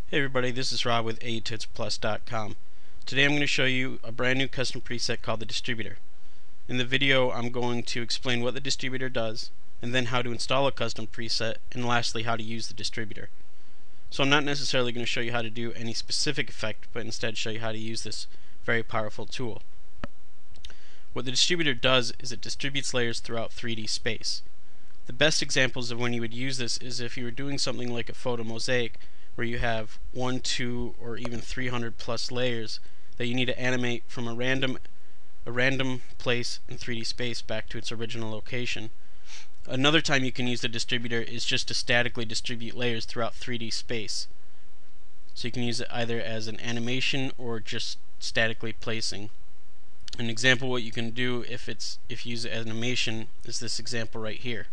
Hey everybody, this is Rob with ATutsPlus.com. Today I'm going to show you a brand new custom preset called the Distributor. In the video I'm going to explain what the Distributor does, and then how to install a custom preset, and lastly how to use the Distributor. So I'm not necessarily going to show you how to do any specific effect, but instead show you how to use this very powerful tool. What the Distributor does is it distributes layers throughout 3D space. The best examples of when you would use this is if you were doing something like a photo mosaic, where you have 1, 2, or even 300 plus layers that you need to animate from a random place in 3D space back to its original location. Another time you can use the Distributor is just to statically distribute layers throughout 3D space. So you can use it either as an animation or just statically placing. An example of what you can do if you use it as an animation is this example right here.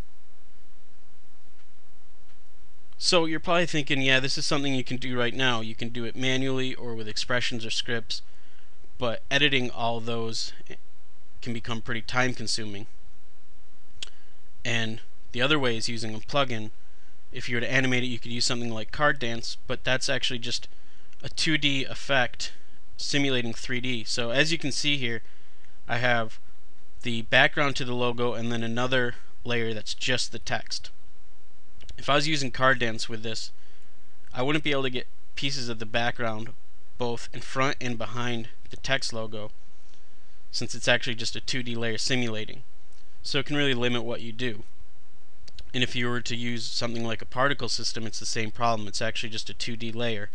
So you're probably thinking, yeah, this is something you can do right now. You can do it manually or with expressions or scripts, but editing all those can become pretty time consuming. And the other way is using a plugin. If you were to animate it, you could use something like Card Dance, but that's actually just a 2D effect simulating 3D. So as you can see here, I have the background to the logo and then another layer that's just the text. If I was using Card Dance with this, I wouldn't be able to get pieces of the background both in front and behind the text logo, since it's actually just a 2D layer simulating. So it can really limit what you do. And if you were to use something like a particle system, it's the same problem. It's actually just a 2D layer.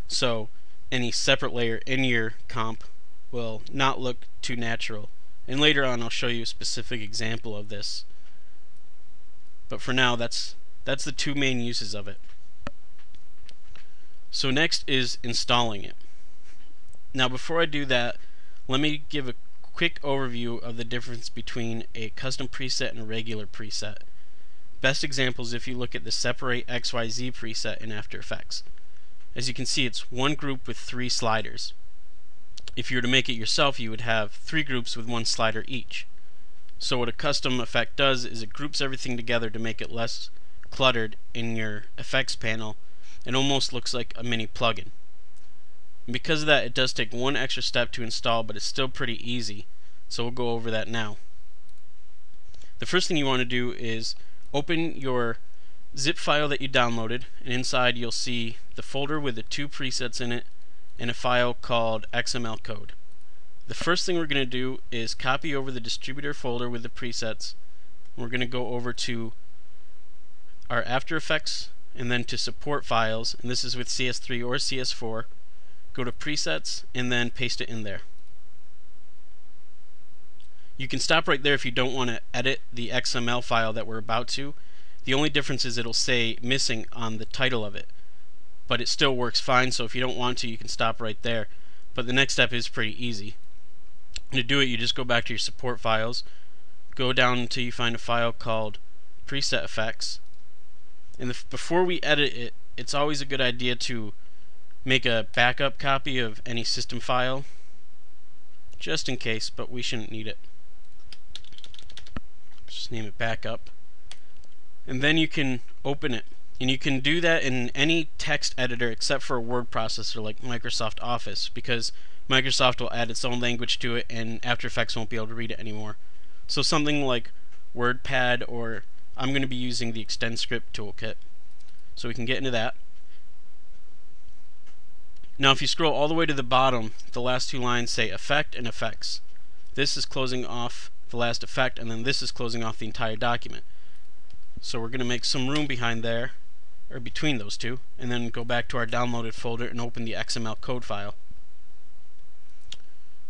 So any separate layer in your comp will not look too natural. And later on I'll show you a specific example of this. But for now, that's the two main uses of it. So next is installing it. Now before I do that, let me give a quick overview of the difference between a custom preset and a regular preset. Best example is if you look at the Separate XYZ preset in After Effects. As you can see, it's one group with 3 sliders. If you were to make it yourself, you would have 3 groups with 1 slider each. So what a custom effect does is it groups everything together to make it less cluttered in your effects panel. It almost looks like a mini plugin. And because of that, it does take one extra step to install, but it's still pretty easy. So we'll go over that now. The first thing you want to do is open your zip file that you downloaded, and inside you'll see the folder with the 2 presets in it and a file called XML code. The first thing we're going to do is copy over the Distributor folder with the presets. We're going to go over to our After Effects and then to Support Files, and this is with CS3 or CS4. Go to Presets and then paste it in there. You can stop right there if you don't want to edit the XML file that we're about to. The only difference is it'll say missing on the title of it, but it still works fine, so if you don't want to, you can stop right there. But the next step is pretty easy. To do it, you just go back to your support files, go down until you find a file called Preset Effects, and before we edit it, it's always a good idea to make a backup copy of any system file, just in case, but we shouldn't need it. Just name it backup, and then you can open it. And you can do that in any text editor except for a word processor like Microsoft Office, because Microsoft will add its own language to it and After Effects won't be able to read it anymore. So something like WordPad, or I'm going to be using the ExtendScript toolkit. So we can get into that. Now if you scroll all the way to the bottom, the last 2 lines say Effect and Effects. This is closing off the last effect, and then this is closing off the entire document. So we're going to make some room behind there, or between those two, and then go back to our downloaded folder and open the XML code file.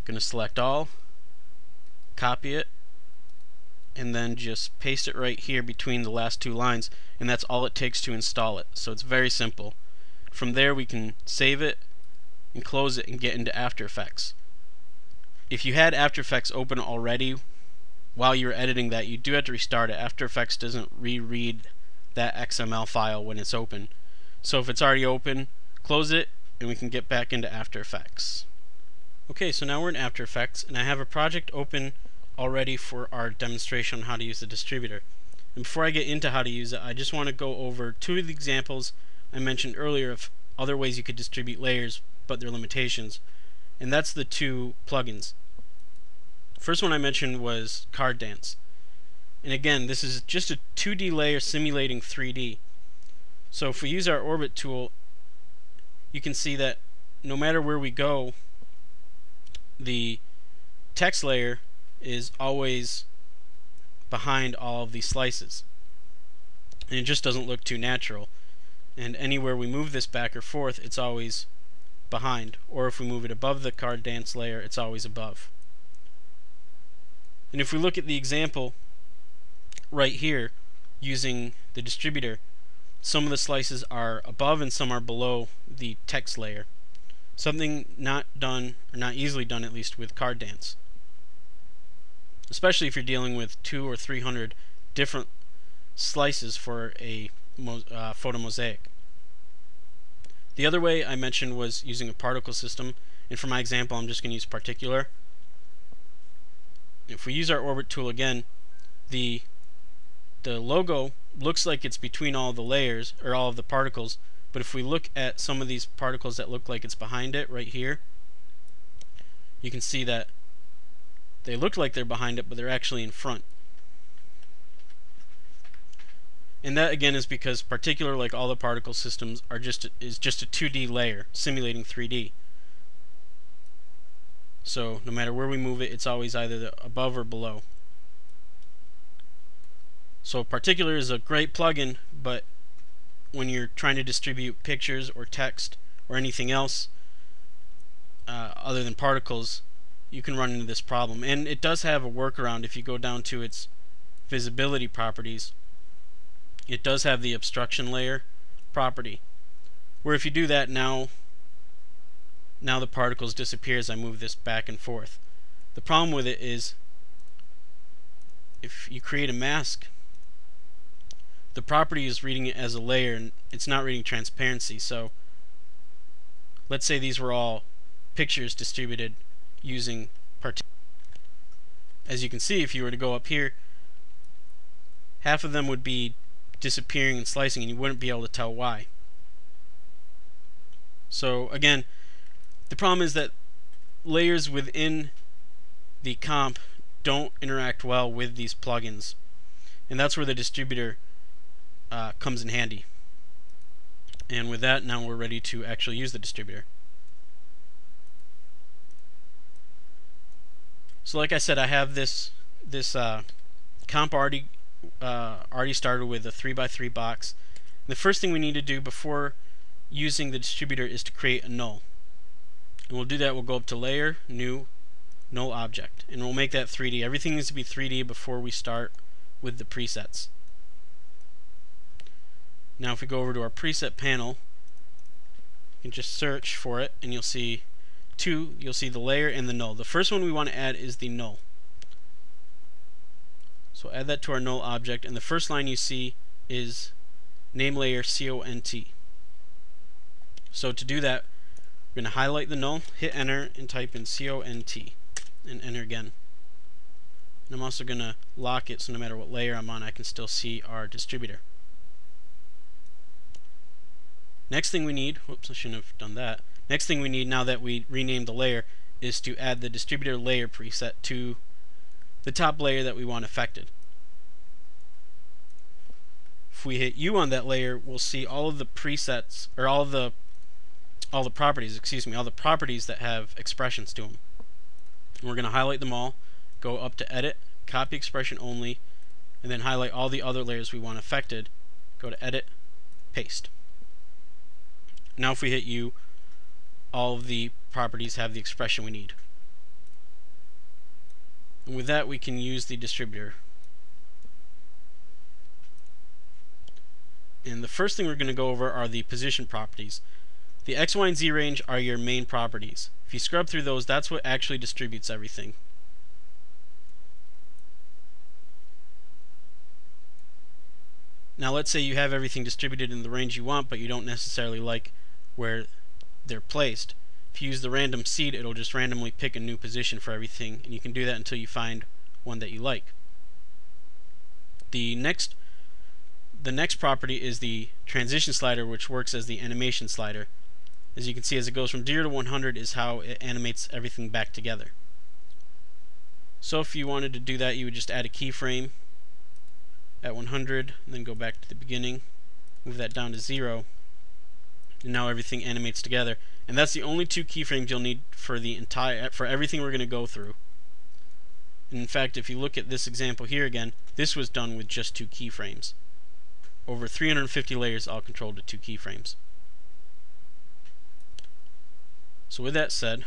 Going to select all, copy it, and then just paste it right here between the last 2 lines, and that's all it takes to install it. So it's very simple. From there we can save it and close it and get into After Effects. If you had After Effects open already while you were editing that, you do have to restart it. After Effects doesn't reread that XML file when it's open. So if it's already open, close it and we can get back into After Effects. Okay, so now we're in After Effects, and I have a project open already for our demonstration on how to use the Distributor. And before I get into how to use it, I just want to go over 2 of the examples I mentioned earlier of other ways you could distribute layers, but their limitations, and that's the two plugins. First one I mentioned was Card Dance, and again, this is just a 2D layer simulating 3D. So if we use our orbit tool, you can see that no matter where we go, the text layer is always behind all of these slices, and it just doesn't look too natural. And anywhere we move this back or forth, it's always behind, or if we move it above the Card Dance layer, it's always above. And if we look at the example right here using the distributor, some of the slices are above and some are below the text layer. Something not done, or not easily done at least, with Card Dance, especially if you're dealing with 200 or 300 different slices for a photo mosaic. The other way I mentioned was using a particle system, and for my example I'm just going to use particular. If we use our orbit tool again, the logo looks like it's between all the layers, or all of the particles, but if we look at some of these particles that look like it's behind it right here, you can see that they look like they're behind it, but they're actually in front. And that again is because particular, like all the particle systems, is just a 2D layer simulating 3D. So no matter where we move it, it's always either above or below. So particular is a great plugin, but when you're trying to distribute pictures or text or anything else other than particles, you can run into this problem. And it does have a workaround. If you go down to its visibility properties, it does have the obstruction layer property, where if you do that, now the particles disappear as I move this back and forth. The problem with it is if you create a mask, the property is reading it as a layer and it's not reading transparency. So let's say these were all pictures distributed using particular. As you can see, if you were to go up here, half of them would be disappearing and slicing, and you wouldn't be able to tell why. So again, the problem is that layers within the comp don't interact well with these plugins, and that's where the distributor comes in handy. And with that, now we're ready to actually use the distributor. So like I said, I have this comp already started with a 3x3 box. And the first thing we need to do before using the distributor is to create a null. And we'll do that. We'll go up to Layer, New, Null Object, and we'll make that 3D. Everything needs to be 3D before we start with the presets. Now if we go over to our preset panel, you can just search for it and you'll see two. You'll see the layer and the null. The first one we want to add is the null. So add that to our null object, and the first line you see is name layer CONT. So to do that, we're going to highlight the null, hit enter, and type in CONT, and enter again. And I'm also going to lock it so no matter what layer I'm on, I can still see our distributor. Next thing we need, whoops, I shouldn't have done that. Next thing we need, now that we renamed the layer, is to add the distributor layer preset to the top layer that we want affected. If we hit U on that layer, we'll see all of the presets, or all the properties, all the properties that have expressions to them. And we're going to highlight them all, go up to Edit, Copy Expression Only, and then highlight all the other layers we want affected, go to Edit, Paste. Now if we hit U, all of the properties have the expression we need. And with that, we can use the distributor. And the first thing we're going to go over are the position properties. The X, Y, and Z range are your main properties. If you scrub through those, that's what actually distributes everything. Now let's say you have everything distributed in the range you want, but you don't necessarily like where they're placed. If you use the random seed, it'll just randomly pick a new position for everything, and you can do that until you find one that you like. The next property is the transition slider, which works as the animation slider. As you can see, as it goes from 0 to 100 is how it animates everything back together. So if you wanted to do that, you would just add a keyframe at 100 and then go back to the beginning, move that down to 0, and now everything animates together. And that's the only 2 keyframes you'll need for everything we're going to go through. And in fact, if you look at this example here again, this was done with just 2 keyframes. Over 350 layers all controlled to 2 keyframes. So with that said,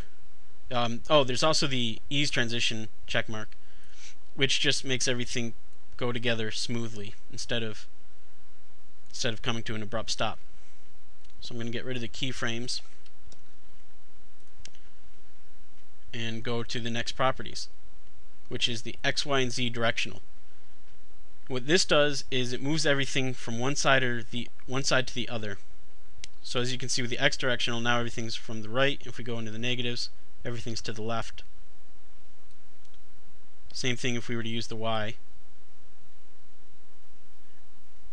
there's also the ease transition checkmark, which just makes everything go together smoothly instead of coming to an abrupt stop. So I'm going to get rid of the keyframes and go to the next properties, which is the X, Y, and Z directional. What this does is it moves everything from one side to the other. So as you can see with the X directional, now everything's from the right. If we go into the negatives, everything's to the left. Same thing if we were to use the Y.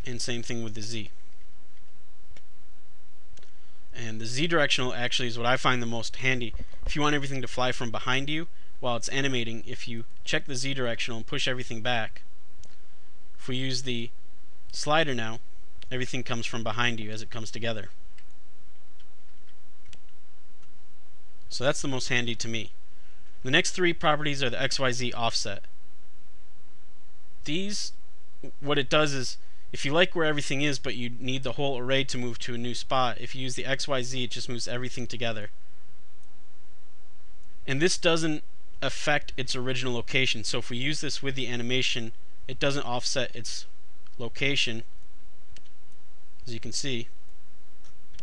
And same thing with the Z. And the Z directional actually is what I find the most handy. If you want everything to fly from behind you while it's animating, if you check the Z directional and push everything back, if we use the slider now, everything comes from behind you as it comes together. So that's the most handy to me. The next 3 properties are the XYZ offset. These, what it does is, if you like where everything is but you need the whole array to move to a new spot, if you use the XYZ, it just moves everything together. And this doesn't affect its original location. So if we use this with the animation, it doesn't offset its location. As you can see,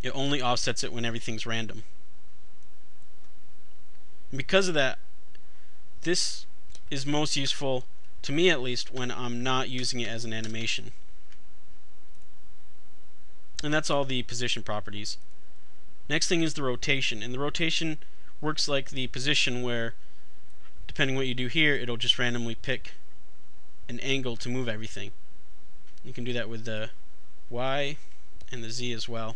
it only offsets it when everything's random. And because of that, this is most useful, to me at least, when I'm not using it as an animation. And that's all the position properties. Next thing is the rotation, and the rotation works like the position, where depending what you do here, it'll just randomly pick an angle to move everything. You can do that with the Y and the Z as well.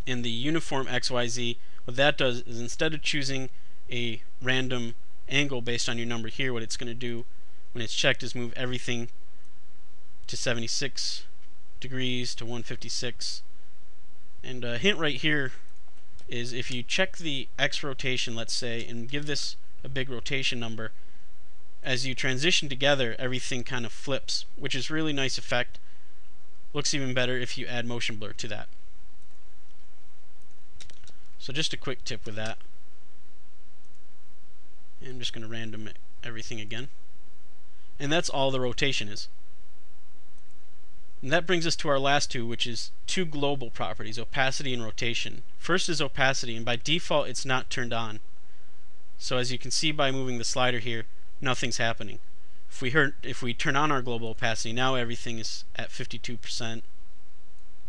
In the uniform XYZ, what that does is, instead of choosing a random angle based on your number here, what it's going to do when it's checked is move everything to 76 degrees to 156. And a hint right here is, if you check the X rotation, let's say, and give this a big rotation number, as you transition together, everything kind of flips, which is really nice effect. Looks even better if you add motion blur to that. So just a quick tip with that. And I'm just going to random everything again. And that's all the rotation is. And that brings us to our last 2, which is 2 global properties, opacity and rotation. First is opacity, and by default it's not turned on. So as you can see by moving the slider here, nothing's happening. If we turn on our global opacity, now everything is at 52%,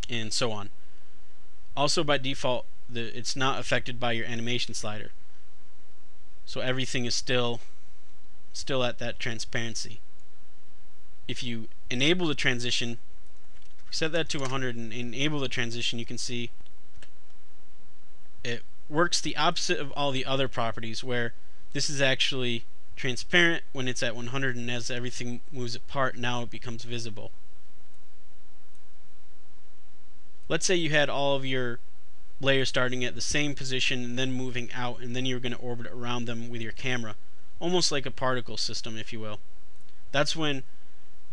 and so on. Also by default, it's not affected by your animation slider. So everything is still at that transparency. If you enable the transition, set that to 100 and enable the transition, you can see it works the opposite of all the other properties, where this is actually transparent when it's at 100, and as everything moves apart, now it becomes visible. Let's say you had all of your layers starting at the same position and then moving out, and then you're going to orbit around them with your camera, almost like a particle system, if you will. That's when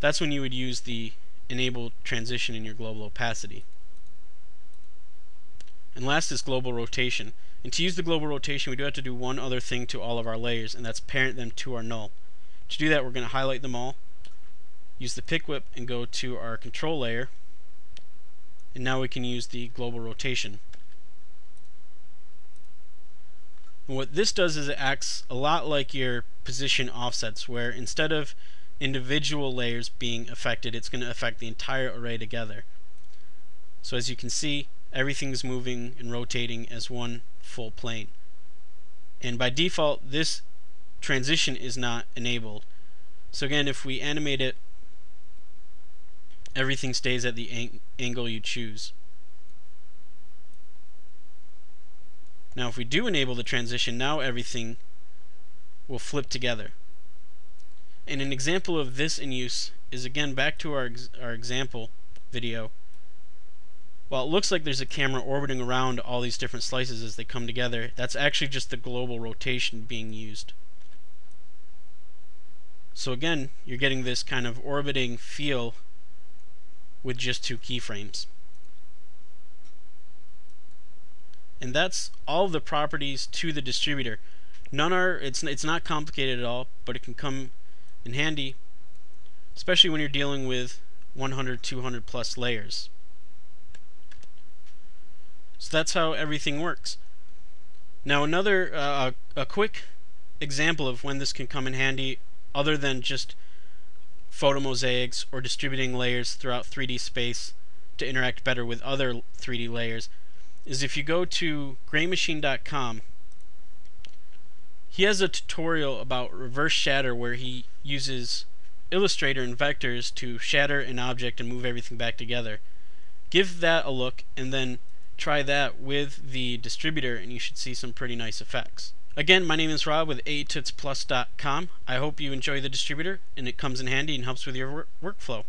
you would use the enable transition in your global opacity. And last is global rotation. And to use the global rotation, we do have to do one other thing to all of our layers, and that's parent them to our null. To do that, we're going to highlight them all, use the pick whip, and go to our control layer, and now we can use the global rotation. And what this does is it acts a lot like your position offsets, where instead of individual layers being affected, it's going to affect the entire array together. So as you can see, everything's moving and rotating as one full plane. And by default, this transition is not enabled. So again, if we animate it, everything stays at the angle you choose. Now if we do enable the transition, now everything will flip together. And an example of this in use is, again, back to our example video. While it looks like there's a camera orbiting around all these different slices as they come together, that's actually just the global rotation being used. So again, you're getting this kind of orbiting feel with just 2 keyframes. And that's all the properties to the distributor. It's not complicated at all, but it can come in handy, especially when you're dealing with 100, 200 plus layers. So that's how everything works. Now another a quick example of when this can come in handy, other than just photo mosaics or distributing layers throughout 3D space to interact better with other 3D layers, is if you go to graymachine.com. He has a tutorial about reverse shatter where he uses Illustrator and vectors to shatter an object and move everything back together. Give that a look and then try that with the distributor and you should see some pretty nice effects. Again, my name is Rob with atitsplus.com. I hope you enjoy the distributor and it comes in handy and helps with your workflow.